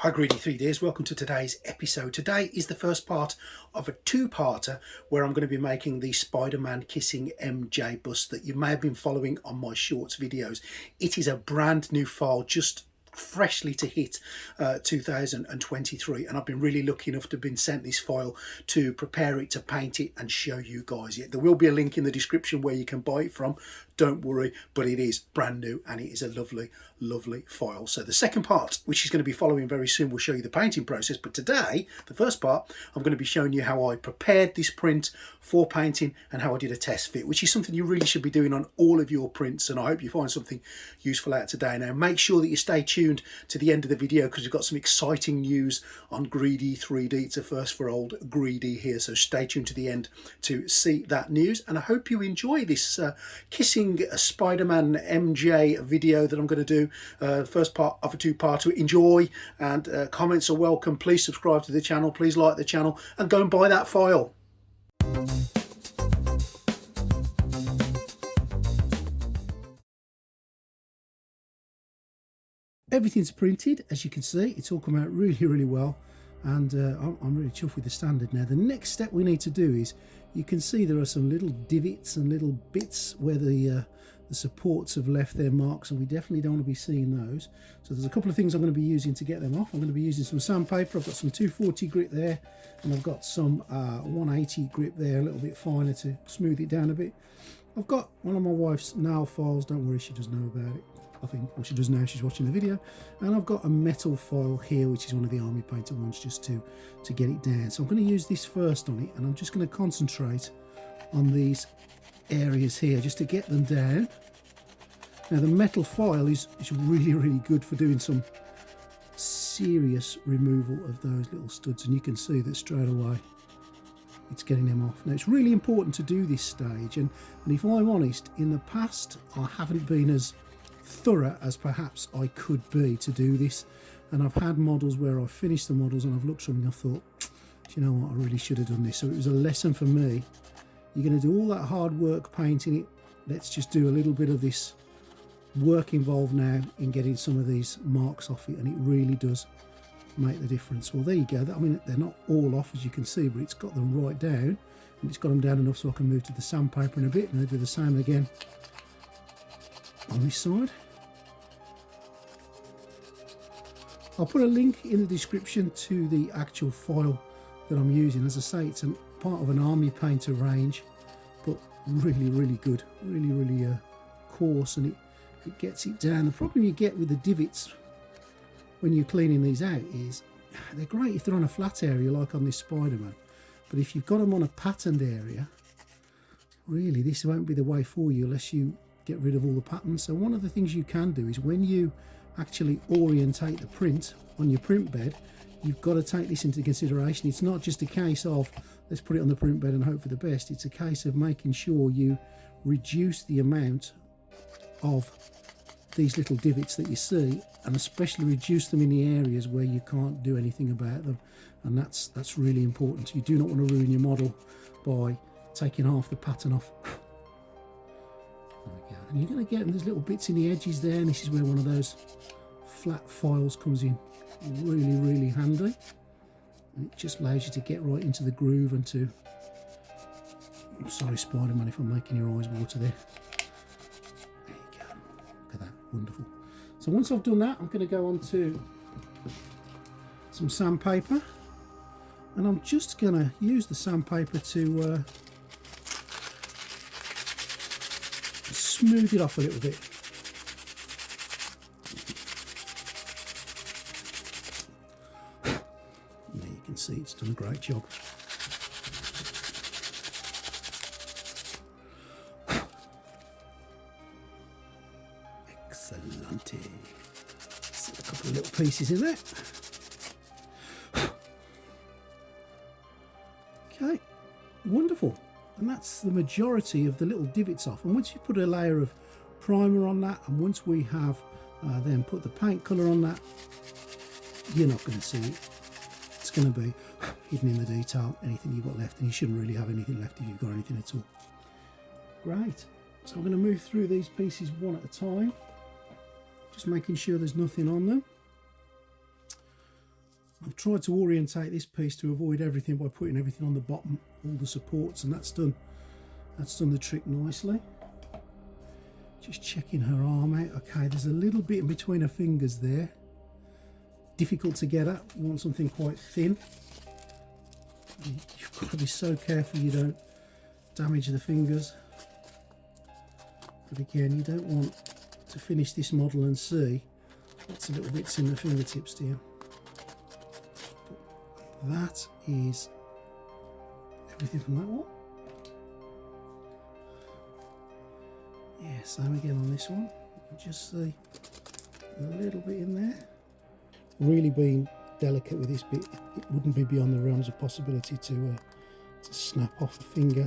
Hi Greedy 3Ds, welcome to today's episode. Today is the first part of a two-parter where I'm going to be making the Spiderman Kissing MJ bust that you may have been following on my shorts videos. It is a brand new file, just freshly to hit 2023, and I've been really lucky enough to have been sent this file to prepare it, to paint it and show you guys it. There will be a link in the description where you can buy it from, don't worry, but it is brand new and it is a lovely file. So the second part, which is going to be following very soon, will show you the painting process, but today, the first part, I'm going to be showing you how I prepared this print for painting and how I did a test fit, which is something you really should be doing on all of your prints, and I hope you find something useful out today. Now make sure that you stay tuned to the end of the video because we've got some exciting news on Greedy 3D. It's a first for old Greedy here, so stay tuned to the end to see that news, and I hope you enjoy this Kissing Spiderman MJ video that I'm going to do. First part of a two-parter. Enjoy, and comments are welcome. Please subscribe to the channel, please like the channel, and go and buy that file. Everything's printed, as you can see. It's all come out really well, and I'm really chuffed with the standard. Now the next step we need to do is, you can see there are some little divots and little bits where the supports have left their marks, and we definitely don't want to be seeing those. So there's a couple of things I'm going to be using to get them off. I'm going to be using some sandpaper. I've got some 240 grit there, and I've got some 180 grit there, a little bit finer to smooth it down a bit. I've got one of my wife's nail files. Don't worry, she does know about it, I think. Well, she does now, she's watching the video. And I've got a metal file here, which is one of the army painter ones, just to get it down. So I'm going to use this first on it, and I'm just going to concentrate on these areas here just to get them down. Now the metal file is really good for doing some serious removal of those little studs, and you can see that straight away it's getting them off. Now it's really important to do this stage, and if I'm honest, in the past I haven't been as thorough as perhaps I could be to do this, and I've had models where I've finished the models and I've looked at them and I thought, you know what, I really should have done this. So it was a lesson for me. You're going to do all that hard work painting it, let's just do a little bit of this work involved now in getting some of these marks off it, and it really does make the difference. Well, there you go. I mean, they're not all off, as you can see, but it's got them right down, and it's got them down enough so I can move to the sandpaper in a bit, and I'll do the same again on this side. I'll put a link in the description to the actual file that I'm using. As I say, it's part of an army painter range, but really good, really coarse, and it gets it down. The problem you get with the divots when you're cleaning these out is they're great if they're on a flat area like on this Spiderman, but if you've got them on a patterned area, really this won't be the way for you unless you get rid of all the patterns. So one of the things you can do is, when you actually orientate the print on your print bed, you've got to take this into consideration. It's not just a case of let's put it on the print bed and hope for the best. It's a case of making sure you reduce the amount of these little divots that you see, and especially reduce them in the areas where you can't do anything about them, and that's really important. You do not want to ruin your model by taking half the pattern off. There we go. And you're going to get these little bits in the edges there, and this is where one of those flat files comes in really handy, and it just allows you to get right into the groove and to, I'm sorry Spiderman if I'm making your eyes water there. There you go, look at that, wonderful. So once I've done that, I'm going to go on to some sandpaper, and I'm just going to use the sandpaper to smooth it off a little bit. There you can see it's done a great job. Excellent. Set a couple of little pieces in there. Okay, wonderful. And that's the majority of the little divots off. And once you put a layer of primer on that, and once we have then put the paint colour on that, you're not going to see it. It's going to be hidden in the detail, anything you've got left, and you shouldn't really have anything left if you've got anything at all. Great. So I'm going to move through these pieces one at a time, just making sure there's nothing on them. I've tried to orientate this piece to avoid everything by putting everything on the bottom, all the supports, and that's done the trick nicely. Just checking her arm out. Okay, there's a little bit in between her fingers there. Difficult to get at. You want something quite thin. You've got to be so careful you don't damage the fingers. But again, you don't want to finish this model and see lots of little bits in the fingertips, do you? But that is everything from that one. Yeah, same again on this one. You can just see a little bit in there. Really being delicate with this bit, it wouldn't be beyond the realms of possibility to snap off the finger.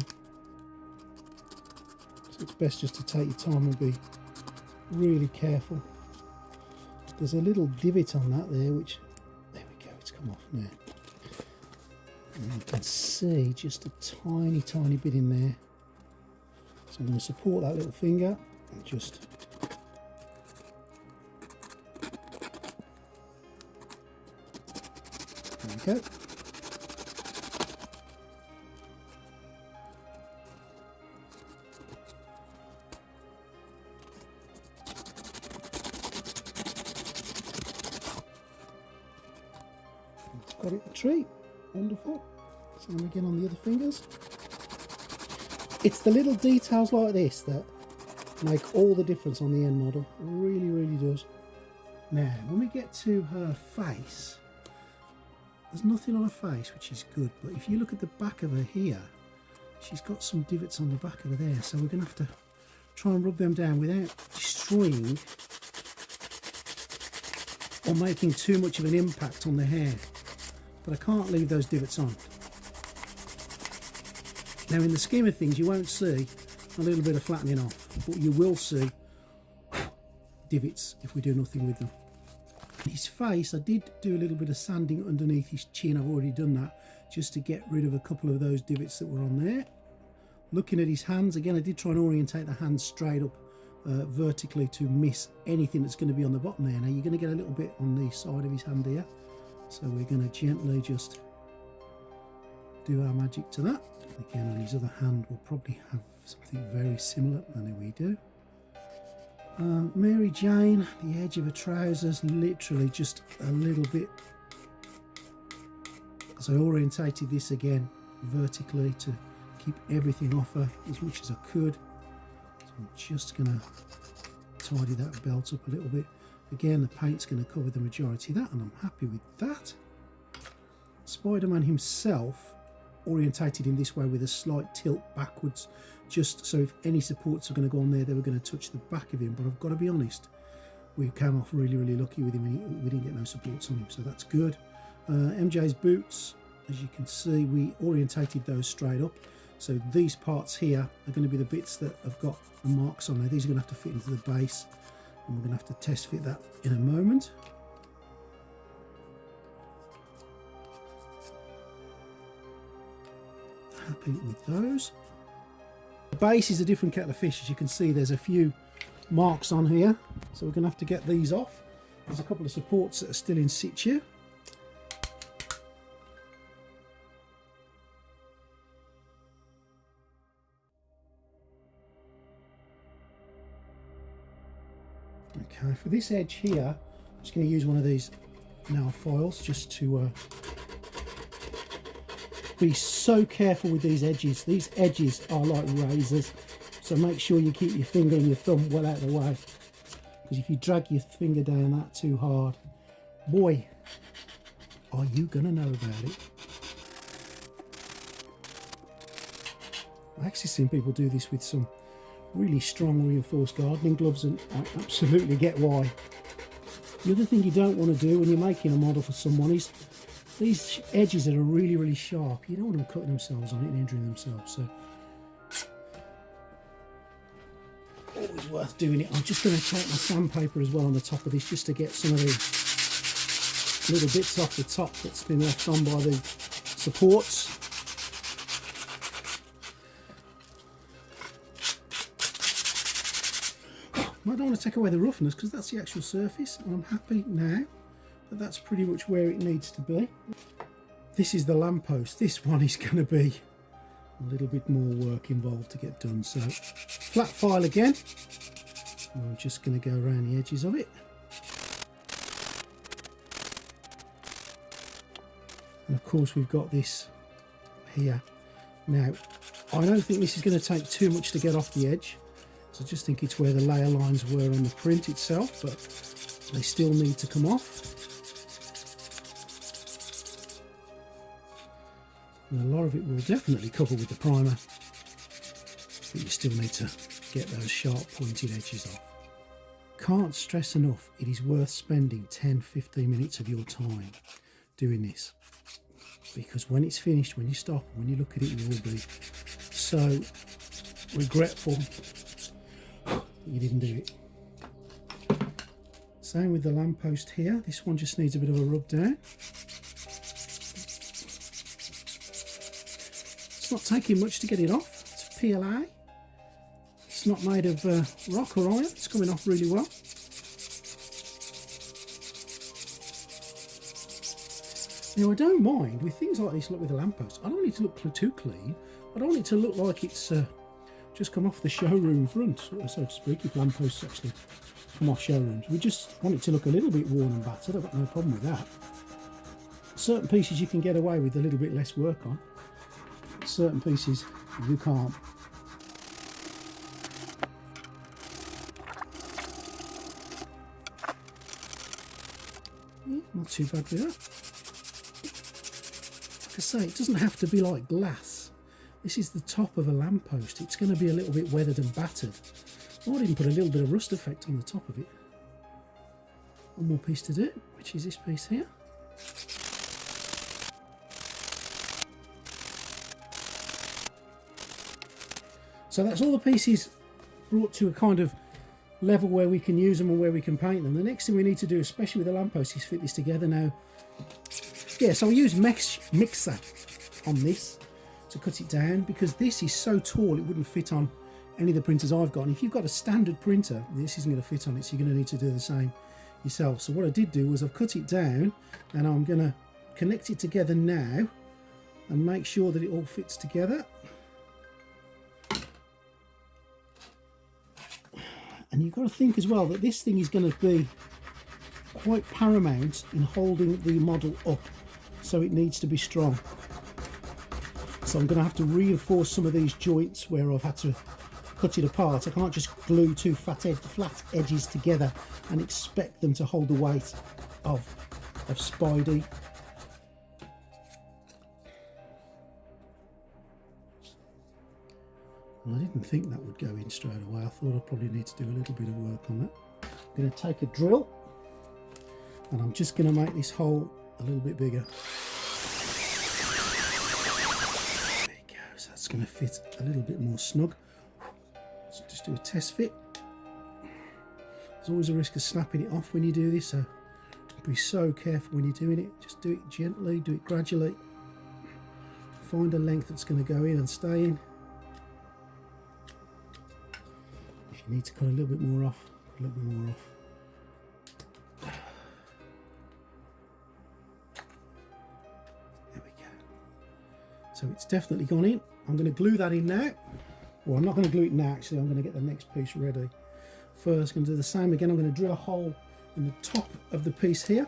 So it's best just to take your time and be really careful. There's a little divot on that there, which, there we go, it's come off now. And you can see just a tiny bit in there. So I'm going to support that little finger and just there we go. Got it a treat. Wonderful. Same again on the other fingers. It's the little details like this that make all the difference on the end model. It really does. Now, when we get to her face, there's nothing on her face, which is good. But if you look at the back of her here, she's got some divots on the back of her there. So we're going to have to try and rub them down without destroying or making too much of an impact on the hair. But I can't leave those divots on. Now, in the scheme of things, you won't see a little bit of flattening off, but you will see divots if we do nothing with them. His face, I did do a little bit of sanding underneath his chin. I've already done that just to get rid of a couple of those divots that were on there. Looking at his hands, again, I did try and orientate the hands straight up vertically to miss anything that's going to be on the bottom there. Now, you're going to get a little bit on the side of his hand here. So we're going to gently just do our magic to that. Again, on his other hand, we'll probably have something very similar, and there we do. Mary Jane, the edge of her trousers, literally just a little bit. As I orientated this again vertically to keep everything off her as much as I could. So I'm just going to tidy that belt up a little bit. Again, the paint's going to cover the majority of that, and I'm happy with that. Spider-Man himself orientated in this way with a slight tilt backwards, just so if any supports are going to go on there, they were going to touch the back of him. But I've got to be honest, we came off really lucky with him, and we didn't get no supports on him, so that's good. MJ's boots, as you can see, we orientated those straight up, so these parts here are going to be the bits that have got the marks on there. These are going to have to fit into the base, and we're going to have to test fit that in a moment. Happy with those. The base is a different kettle of fish. As you can see, there's a few marks on here, so we're going to have to get these off. There's a couple of supports that are still in situ. Okay, for this edge here, I'm just going to use one of these nail files just to be so careful with these edges. These edges are like razors, so make sure you keep your finger and your thumb well out of the way, because if you drag your finger down that too hard, boy, are you gonna know about it. I've actually seen people do this with some really strong reinforced gardening gloves, and I absolutely get why. The other thing you don't want to do when you're making a model for someone is these edges that are really sharp, you don't want them cutting themselves on it and injuring themselves, so always worth doing it. I'm just going to take my sandpaper as well on the top of this, just to get some of the little bits off the top that's been left on by the supports. I don't want to take away the roughness, because that's the actual surface, and I'm happy now but that's pretty much where it needs to be. This is the lamppost. This one is going to be a little bit more work involved to get done. So flat file again. I'm just going to go around the edges of it. And of course we've got this here. Now, I don't think this is going to take too much to get off the edge. So I just think it's where the layer lines were on the print itself, but they still need to come off. And a lot of it will definitely cover with the primer, but you still need to get those sharp pointed edges off. Can't stress enough, it is worth spending 10-15 minutes of your time doing this, because when it's finished, when you stop, when you look at it, you will be so regretful you didn't do it. Same with the lamppost here. This one just needs a bit of a rub down. It's not taking much to get it off. It's PLA. It's not made of rock or iron. It's coming off really well. Now I don't mind with things like this. Look, with the lamppost, I don't want it to look too clean. I don't want it to look like it's just come off the showroom front, so to speak, if lampposts actually come off showrooms. We just want it to look a little bit worn and battered. I've got no problem with that. Certain pieces you can get away with a little bit less work on. Certain pieces you can't. Yeah, not too bad with that. Like I say, it doesn't have to be like glass. This is the top of a lamppost. It's going to be a little bit weathered and battered. I might even put a little bit of rust effect on the top of it. One more piece to do, which is this piece here. So that's all the pieces brought to a kind of level where we can use them and where we can paint them. The next thing we need to do, especially with the lamppost, is fit this together now. Yeah, so I use mixer on this to cut it down, because this is so tall it wouldn't fit on any of the printers I've got. And if you've got a standard printer, this isn't going to fit on it, so you're going to need to do the same yourself. So what I did do was I've cut it down, and I'm going to connect it together now and make sure that it all fits together. And you've got to think as well that this thing is going to be quite paramount in holding the model up, so it needs to be strong. So I'm going to have to reinforce some of these joints where I've had to cut it apart. I can't just glue two flat edges together and expect them to hold the weight of Spidey. And I didn't think that would go in straight away. I thought I'd probably need to do a little bit of work on that. I'm going to take a drill and I'm just going to make this hole a little bit bigger. There you go. So that's going to fit a little bit more snug. So just do a test fit. There's always a risk of snapping it off when you do this, so be so careful when you're doing it. Just do it gently, do it gradually. Find a length that's going to go in and stay in. If you need to cut a little bit more off, cut a little bit more off. There we go. So it's definitely gone in. I'm going to glue that in now. Well, I'm not going to glue it now, actually. I'm going to get the next piece ready. First, I'm going to do the same again. I'm going to drill a hole in the top of the piece here.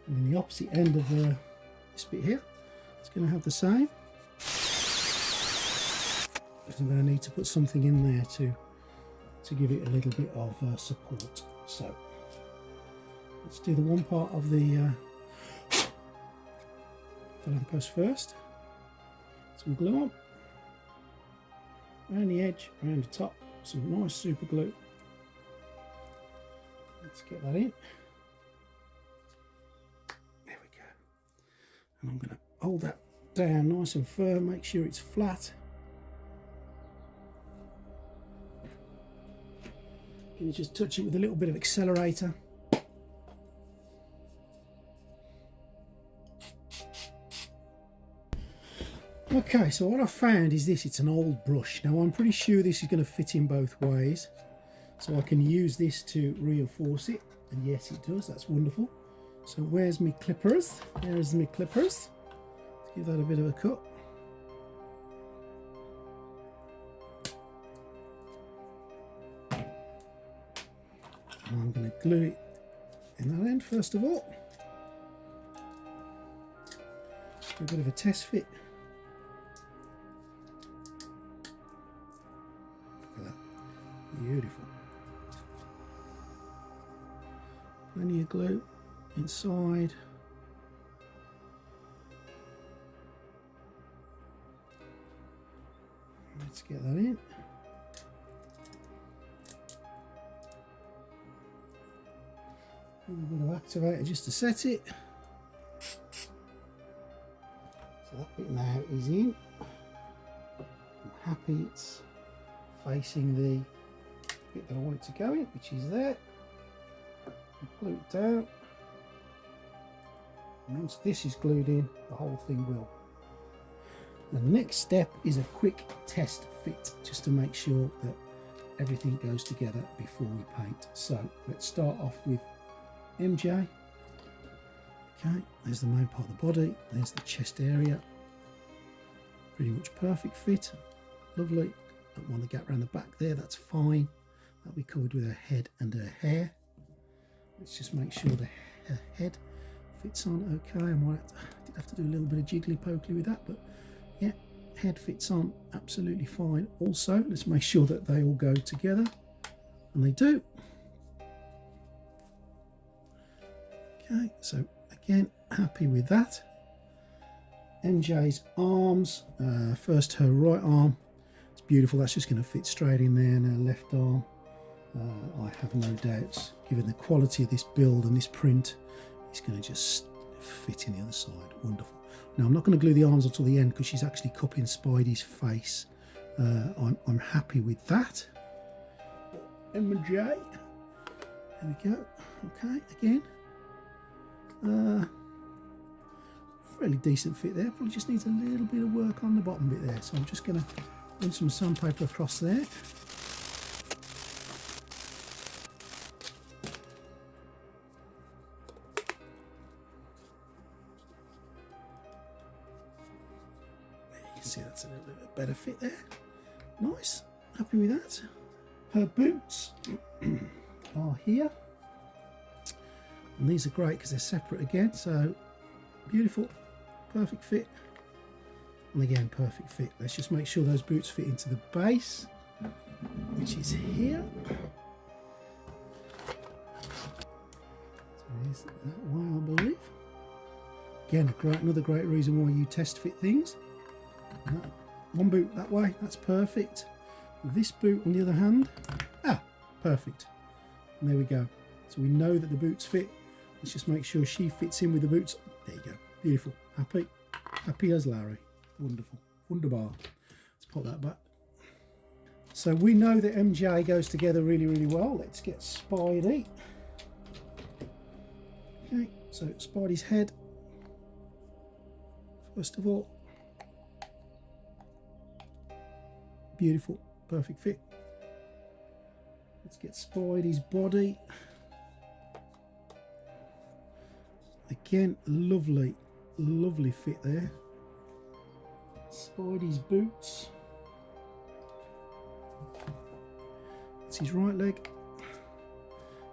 And in the opposite end of this bit here, it's going to have the same. Because I'm going to need to put something in there to give it a little bit of support. So, let's do the one part of the lamppost first. Some glue on. Around the edge, around the top, some nice super glue. Let's get that in. There we go. And I'm going to hold that down nice and firm, make sure it's flat. Can you just touch it with a little bit of accelerator? Okay, so what I've found is this, it's an old brush. Now I'm pretty sure this is going to fit in both ways. So I can use this to reinforce it, and yes it does, that's wonderful. So where's my clippers? There's my clippers. Let's give that a bit of a cut. And I'm going to glue it in that end first of all. Do a bit of a test fit. Look at that, beautiful. Plenty of glue inside. Let's get that in. A little bit of activator just to set it. So that bit now is in. I'm happy it's facing the bit that I want it to go in, which is there. Glue it down. And once this is glued in, the whole thing will. The next step is a quick test fit, just to make sure that everything goes together before we paint. So let's start off with MJ. Okay, there's the main part of the body, there's the chest area. Pretty much perfect fit. Lovely. Don't want the gap around the back there, that's fine. That'll be covered with her head and her hair. Let's just make sure the head fits on okay. I did have to do a little bit of jiggly pokely with that, but yeah, head fits on absolutely fine. Also, let's make sure that they all go together, and they do. Okay, so again, happy with that. MJ's arms, first her right arm, it's beautiful, that's just going to fit straight in there, and her left arm, I have no doubts, given the quality of this build and this print, it's going to just fit in the other side. Wonderful. Now I'm not going to glue the arms until the end because she's actually cupping Spidey's face. I'm happy with that. MJ, there we go. Okay, again. Fairly decent fit there, probably just needs a little bit of work on the bottom bit there, so I'm just going to run some sandpaper across there. You can see that's a little bit better fit there. Nice, happy with that. Her boots are here. And these are great because they're separate again, so beautiful, perfect fit, and again perfect fit. Let's just make sure those boots fit into the base, which is here. So is that way, I believe. Again, another great reason why you test fit things. One boot that way, that's perfect. This boot on the other hand, perfect. And there we go. So we know that the boots fit. Let's just make sure she fits in with the boots. There you go. Beautiful. Happy. Happy as Larry. Wonderful. Wunderbar. Let's put that back. So we know that MJ goes together really, really well. Let's get Spidey. Okay, so Spidey's head. First of all. Beautiful. Perfect fit. Let's get Spidey's body. Again, lovely, lovely fit there. Spidey's boots. That's his right leg.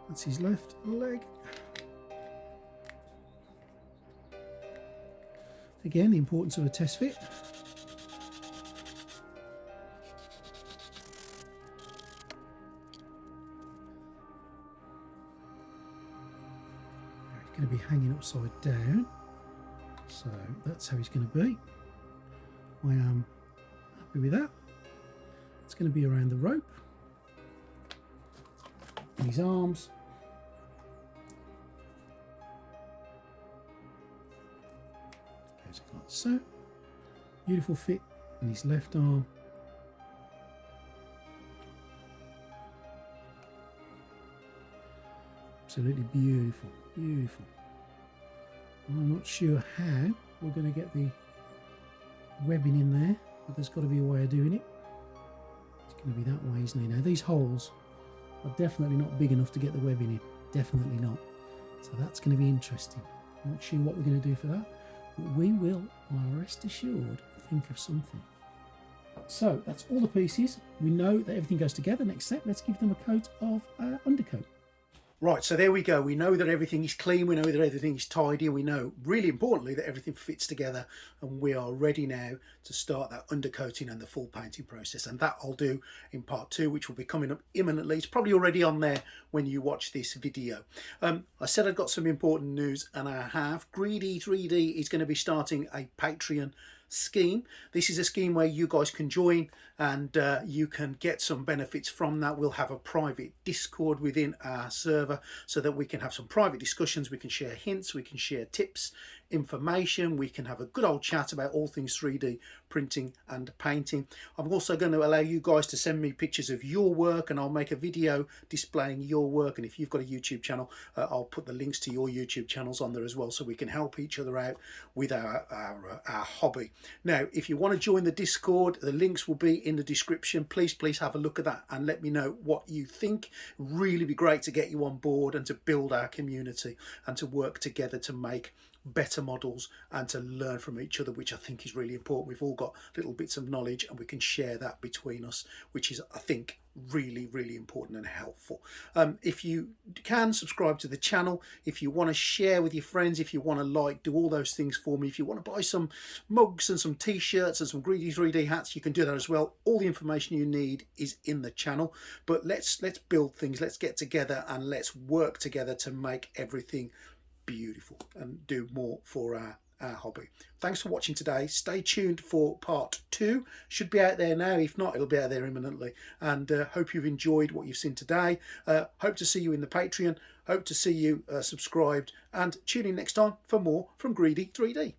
That's his left leg. Again, the importance of a test fit. Going to be hanging upside down, so that's how he's going to be. I am happy with that. It's going to be around the rope and his arms. Goes like so. Beautiful fit in his left arm. Absolutely beautiful, beautiful. I'm not sure how we're going to get the webbing in there, but there's got to be a way of doing it. It's going to be that way, isn't it? Now these holes are definitely not big enough to get the webbing in. Definitely not. So that's going to be interesting. I'm not sure what we're going to do for that, but we will, rest assured, think of something. So that's all the pieces. We know that everything goes together. Next step, let's give them a coat of undercoat. Right, so there we go. We know that everything is clean. We know that everything is tidy. We know, really importantly, that everything fits together. And we are ready now to start that undercoating and the full painting process. And that I'll do in part 2, which will be coming up imminently. It's probably already on there when you watch this video. I said I'd got some important news, and I have. Greedy 3D is going to be starting a Patreon scheme. This is a scheme where you guys can join and you can get some benefits from that. We'll have a private Discord within our server so that we can have some private discussions, we can share hints, we can share tips, information, we can have a good old chat about all things 3D printing and painting. I'm also going to allow you guys to send me pictures of your work, and I'll make a video displaying your work. And if you've got a YouTube channel, I'll put the links to your YouTube channels on there as well, so we can help each other out with our hobby. Now, if you want to join the Discord, the links will be in the description. Please have a look at that and let me know what you think. Really be great to get you on board and to build our community and to work together to make better models and to learn from each other, which I think is really important. We've all got little bits of knowledge and we can share that between us, which is, I think, really important and helpful. If you can subscribe to the channel, if you want to share with your friends, if you want to do all those things for me, if you want to buy some mugs and some t-shirts and some Greedy 3D hats, you can do that as well. All the information you need is in the channel. But let's build things, let's get together and let's work together to make everything beautiful and do more for our hobby. Thanks for watching today. Stay tuned for part 2. Should be out there now. If not, it'll be out there imminently. And hope you've enjoyed what you've seen today. Hope to see you in the Patreon. Hope to see you subscribed, and tune in next time for more from Greedy 3D.